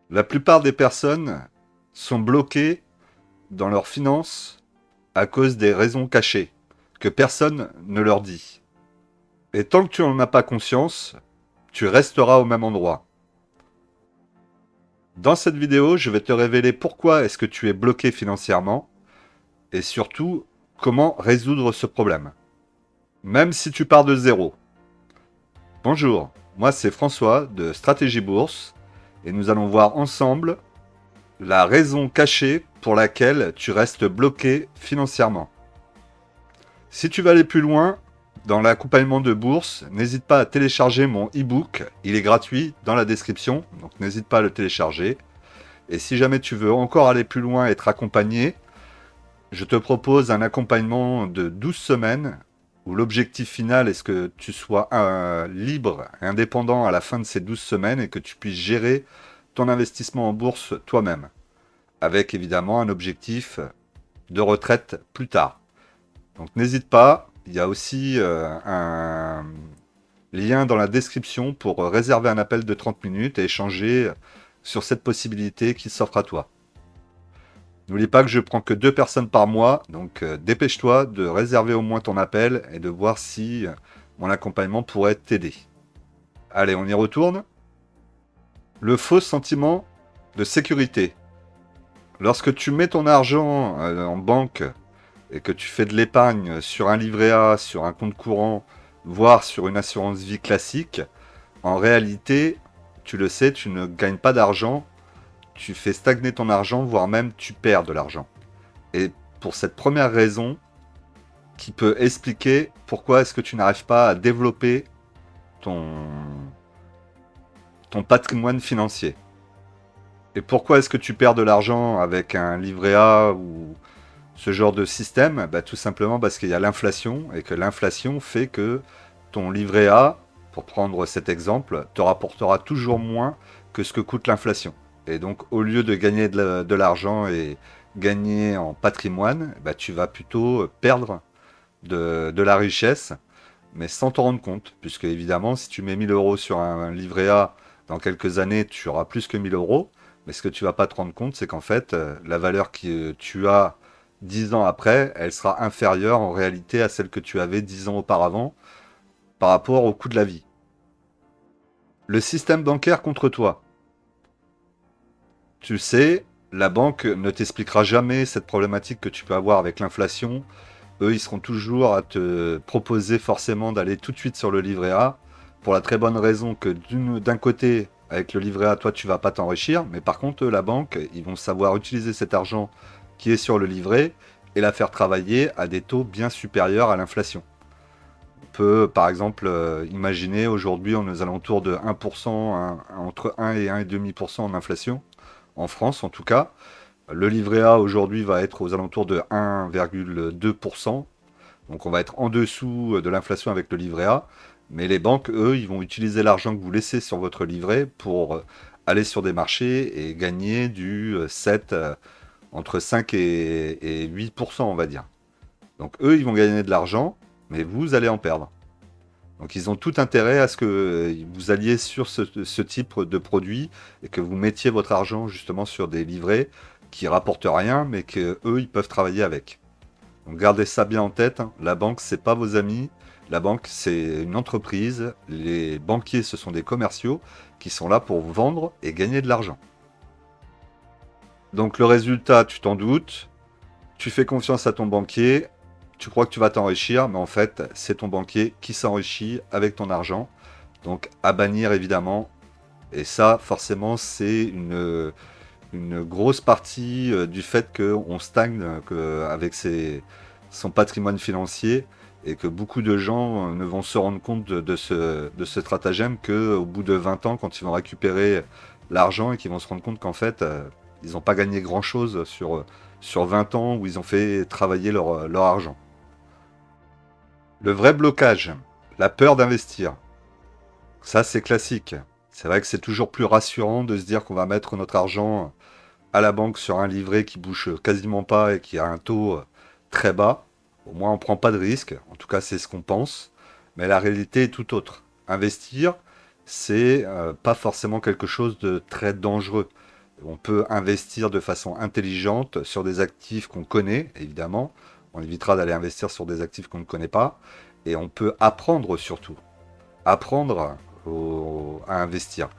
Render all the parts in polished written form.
La plupart des personnes sont bloquées dans leurs finances à cause des raisons cachées que personne ne leur dit. Et tant que tu n'en as pas conscience, tu resteras au même endroit. Dans cette vidéo, je vais te révéler pourquoi est-ce que tu es bloqué financièrement et surtout comment résoudre ce problème. Même si tu pars de zéro. Bonjour, moi c'est François de Stratégie Bourse et nous allons voir ensemble la raison cachée pour laquelle tu restes bloqué financièrement. Si tu veux aller plus loin dans l'accompagnement de bourse, n'hésite pas à télécharger mon e-book. Il est gratuit dans la description, donc n'hésite pas à le télécharger. Et si jamais tu veux encore aller plus loin et être accompagné, je te propose un accompagnement de 12 semaines où l'objectif final est que tu sois libre et indépendant à la fin de ces 12 semaines et que tu puisses gérer ton investissement en bourse toi-même. Avec évidemment un objectif de retraite plus tard. Donc n'hésite pas, il y a aussi un lien dans la description pour réserver un appel de 30 minutes et échanger sur cette possibilité qui s'offre à toi. N'oublie pas que je prends que 2 personnes par mois, donc dépêche-toi de réserver au moins ton appel et de voir si mon accompagnement pourrait t'aider. Allez, on y retourne. Le faux sentiment de sécurité. Lorsque tu mets ton argent en banque et que tu fais de l'épargne sur un livret A, sur un compte courant, voire sur une assurance vie classique, en réalité, tu le sais, tu ne gagnes pas d'argent, tu fais stagner ton argent, voire même tu perds de l'argent. Et pour cette première raison, qui peut expliquer pourquoi est-ce que tu n'arrives pas à développer ton, ton patrimoine financier. Et pourquoi est-ce que tu perds de l'argent avec un livret A ou ce genre de système, tout simplement parce qu'il y a l'inflation et que l'inflation fait que ton livret A, pour prendre cet exemple, te rapportera toujours moins que ce que coûte l'inflation. Et donc, au lieu de gagner de l'argent et gagner en patrimoine, tu vas plutôt perdre de la richesse, mais sans t'en rendre compte. Puisque, évidemment, si tu mets 1000 euros sur un livret A, dans quelques années, tu auras plus que 1000 euros. Mais ce que tu vas pas te rendre compte, c'est qu'en fait, la valeur que tu as 10 ans après, elle sera inférieure en réalité à celle que tu avais 10 ans auparavant par rapport au coût de la vie. Le système bancaire contre toi. Tu sais, la banque ne t'expliquera jamais cette problématique que tu peux avoir avec l'inflation. Eux, ils seront toujours à te proposer forcément d'aller tout de suite sur le livret A, pour la très bonne raison que d'un côté, avec le livret A, toi, tu vas pas t'enrichir, mais par contre, eux, la banque, ils vont savoir utiliser cet argent qui est sur le livret et la faire travailler à des taux bien supérieurs à l'inflation. On peut, par exemple, imaginer aujourd'hui, on est aux alentours de 1%, entre 1 et 1,5% en inflation, en France en tout cas. Le livret A aujourd'hui va être aux alentours de 1,2%. Donc on va être en dessous de l'inflation avec le livret A. Mais les banques, eux, ils vont utiliser l'argent que vous laissez sur votre livret pour aller sur des marchés et gagner du 7, entre 5 et 8%, on va dire. Donc eux, ils vont gagner de l'argent, mais vous allez en perdre. Donc ils ont tout intérêt à ce que vous alliez sur ce type de produit et que vous mettiez votre argent justement sur des livrets qui rapportent rien, mais que eux, ils peuvent travailler avec. Donc gardez ça bien en tête, hein. La banque, c'est pas vos amis. La banque, c'est une entreprise. Les banquiers, ce sont des commerciaux qui sont là pour vendre et gagner de l'argent. Donc le résultat, tu t'en doutes. Tu fais confiance à ton banquier. Tu crois que tu vas t'enrichir, mais en fait, c'est ton banquier qui s'enrichit avec ton argent. Donc à bannir évidemment. Et ça, forcément, c'est une grosse partie du fait qu'on stagne avec son patrimoine financier et que beaucoup de gens ne vont se rendre compte de ce stratagème qu'au bout de 20 ans, quand ils vont récupérer l'argent et qu'ils vont se rendre compte qu'en fait, ils n'ont pas gagné grand-chose sur 20 ans où ils ont fait travailler leur argent. Le vrai blocage, la peur d'investir. Ça, c'est classique. C'est vrai que c'est toujours plus rassurant de se dire qu'on va mettre notre argent à la banque sur un livret qui bouge quasiment pas et qui a un taux très bas. Au moins, on ne prend pas de risque. En tout cas, c'est ce qu'on pense. Mais la réalité est tout autre. Investir, c'est pas forcément quelque chose de très dangereux. On peut investir de façon intelligente sur des actifs qu'on connaît, évidemment. On évitera d'aller investir sur des actifs qu'on ne connaît pas. Et on peut apprendre surtout. Apprendre à investir.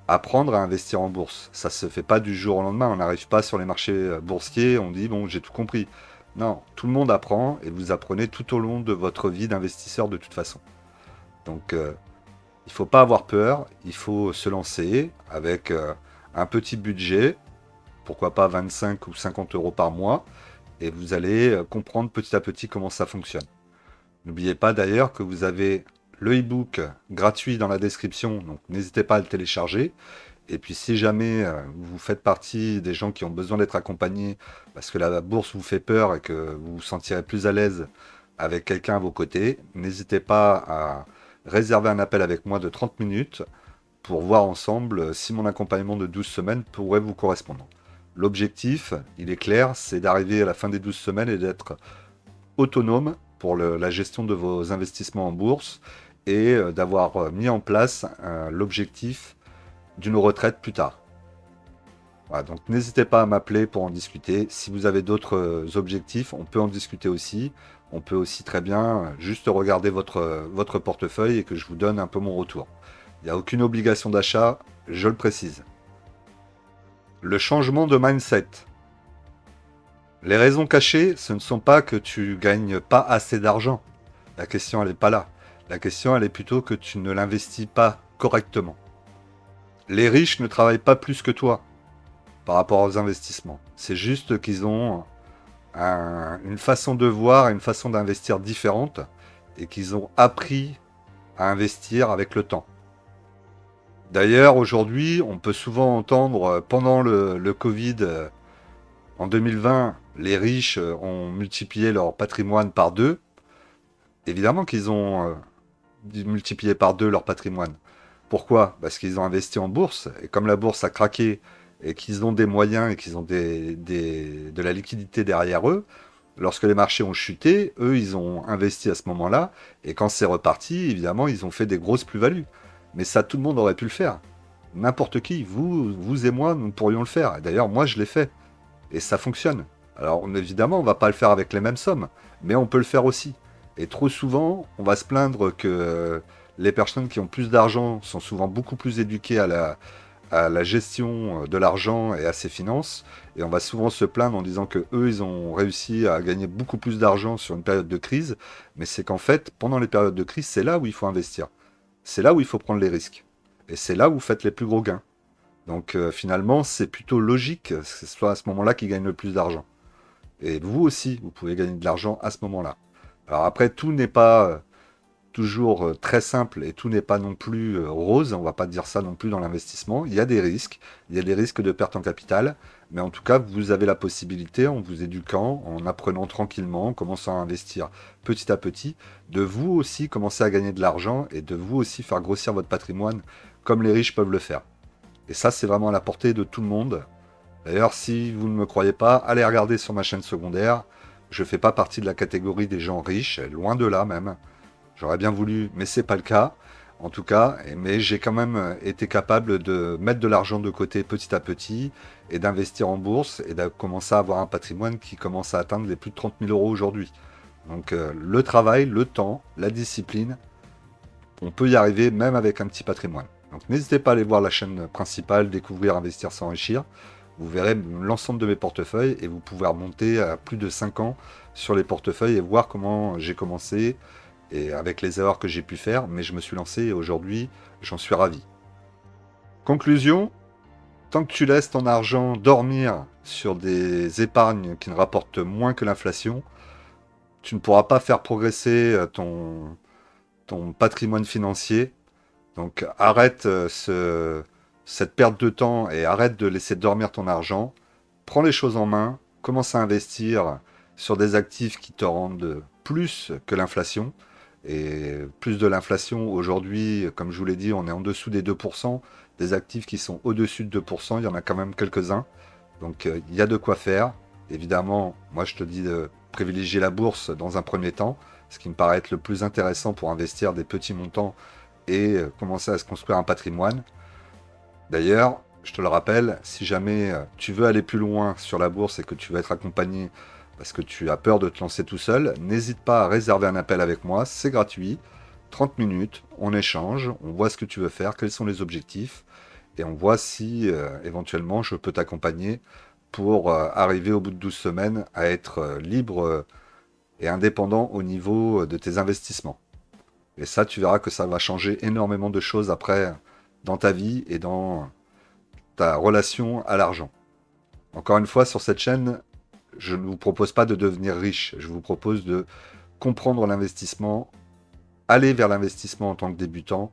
Apprendre à investir en bourse. Ça se fait pas du jour au lendemain. On n'arrive pas sur les marchés boursiers, on dit bon, j'ai tout compris. Non, tout le monde apprend et vous apprenez tout au long de votre vie d'investisseur de toute façon. Donc il faut pas avoir peur, il faut se lancer avec un petit budget, pourquoi pas 25 ou 50 euros par mois, et vous allez comprendre petit à petit comment ça fonctionne. N'oubliez pas d'ailleurs que vous avez le e-book gratuit dans la description, donc n'hésitez pas à le télécharger. Et puis si jamais vous faites partie des gens qui ont besoin d'être accompagnés parce que la bourse vous fait peur et que vous vous sentirez plus à l'aise avec quelqu'un à vos côtés, n'hésitez pas à réserver un appel avec moi de 30 minutes pour voir ensemble si mon accompagnement de 12 semaines pourrait vous correspondre. L'objectif, il est clair, c'est d'arriver à la fin des 12 semaines et d'être autonome pour la gestion de vos investissements en bourse et d'avoir mis en place l'objectif d'une retraite plus tard. Voilà, donc n'hésitez pas à m'appeler pour en discuter. Si vous avez d'autres objectifs, on peut en discuter aussi. On peut aussi très bien juste regarder votre portefeuille et que je vous donne un peu mon retour. Il n'y a aucune obligation d'achat, je le précise. Le changement de mindset. Les raisons cachées, ce ne sont pas que tu gagnes pas assez d'argent. La question, elle n'est pas là. La question, elle est plutôt que tu ne l'investis pas correctement. Les riches ne travaillent pas plus que toi par rapport aux investissements. C'est juste qu'ils ont une façon de voir, une façon d'investir différente et qu'ils ont appris à investir avec le temps. D'ailleurs, aujourd'hui, on peut souvent entendre, pendant le Covid, en 2020, les riches ont multiplié leur patrimoine par deux. Évidemment qu'ils ont multiplié par deux leur patrimoine. Pourquoi? Parce qu'ils ont investi en bourse, et comme la bourse a craqué, et qu'ils ont des moyens, et qu'ils ont de la liquidité derrière eux, lorsque les marchés ont chuté, eux, ils ont investi à ce moment-là, et quand c'est reparti, évidemment, ils ont fait des grosses plus-values. Mais ça, tout le monde aurait pu le faire. N'importe qui, vous et moi, nous pourrions le faire. Et d'ailleurs, moi, je l'ai fait. Et ça fonctionne. Alors, évidemment, on va pas le faire avec les mêmes sommes, mais on peut le faire aussi. Et trop souvent, on va se plaindre que les personnes qui ont plus d'argent sont souvent beaucoup plus éduquées à la gestion de l'argent et à ses finances. Et on va souvent se plaindre en disant que eux, ils ont réussi à gagner beaucoup plus d'argent sur une période de crise. Mais c'est qu'en fait, pendant les périodes de crise, c'est là où il faut investir. C'est là où il faut prendre les risques. Et c'est là où vous faites les plus gros gains. Donc finalement, c'est plutôt logique que ce soit à ce moment-là qu'ils gagnent le plus d'argent. Et vous aussi, vous pouvez gagner de l'argent à ce moment-là. Alors après, tout n'est pas toujours très simple et tout n'est pas non plus rose, on va pas dire ça non plus dans l'investissement. Il y a des risques de perte en capital, mais en tout cas, vous avez la possibilité, en vous éduquant, en apprenant tranquillement, en commençant à investir petit à petit, de vous aussi commencer à gagner de l'argent et de vous aussi faire grossir votre patrimoine comme les riches peuvent le faire. Et ça, c'est vraiment à la portée de tout le monde. D'ailleurs, si vous ne me croyez pas, allez regarder sur ma chaîne secondaire. Je ne fais pas partie de la catégorie des gens riches, loin de là même. J'aurais bien voulu, mais c'est pas le cas. En tout cas, mais j'ai quand même été capable de mettre de l'argent de côté petit à petit et d'investir en bourse et de commencer à avoir un patrimoine qui commence à atteindre les plus de 30 000 euros aujourd'hui. Donc le travail, le temps, la discipline, on peut y arriver même avec un petit patrimoine. Donc n'hésitez pas à aller voir la chaîne principale, découvrir, investir, s'enrichir. Vous verrez l'ensemble de mes portefeuilles et vous pouvez remonter à plus de 5 ans sur les portefeuilles et voir comment j'ai commencé et avec les erreurs que j'ai pu faire, mais je me suis lancé et aujourd'hui, j'en suis ravi. Conclusion, tant que tu laisses ton argent dormir sur des épargnes qui ne rapportent moins que l'inflation, tu ne pourras pas faire progresser ton patrimoine financier. Donc arrête cette perte de temps et arrête de laisser dormir ton argent. Prends les choses en main, commence à investir sur des actifs qui te rendent plus que l'inflation. Et plus de l'inflation aujourd'hui, comme je vous l'ai dit, on est en dessous des 2%. Des actifs qui sont au-dessus de 2%, il y en a quand même quelques-uns. Donc il y a de quoi faire. Évidemment, moi je te dis de privilégier la bourse dans un premier temps, ce qui me paraît être le plus intéressant pour investir des petits montants et commencer à se construire un patrimoine. D'ailleurs, je te le rappelle, si jamais tu veux aller plus loin sur la bourse et que tu veux être accompagné parce que tu as peur de te lancer tout seul, n'hésite pas à réserver un appel avec moi, c'est gratuit. 30 minutes, on échange, on voit ce que tu veux faire, quels sont les objectifs, et on voit si éventuellement je peux t'accompagner pour arriver au bout de 12 semaines à être libre et indépendant au niveau de tes investissements. Et ça, tu verras que ça va changer énormément de choses après dans ta vie et dans ta relation à l'argent. Encore une fois, sur cette chaîne, je ne vous propose pas de devenir riche, je vous propose de comprendre l'investissement, aller vers l'investissement en tant que débutant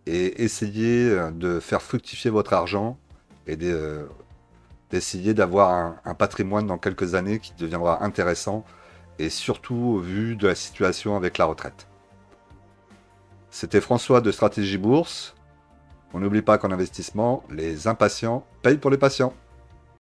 et essayer de faire fructifier votre argent et d'essayer d'avoir un patrimoine dans quelques années qui deviendra intéressant et surtout au vu de la situation avec la retraite. C'était François de Stratégie Bourse. On n'oublie pas qu'en investissement, les impatients payent pour les patients.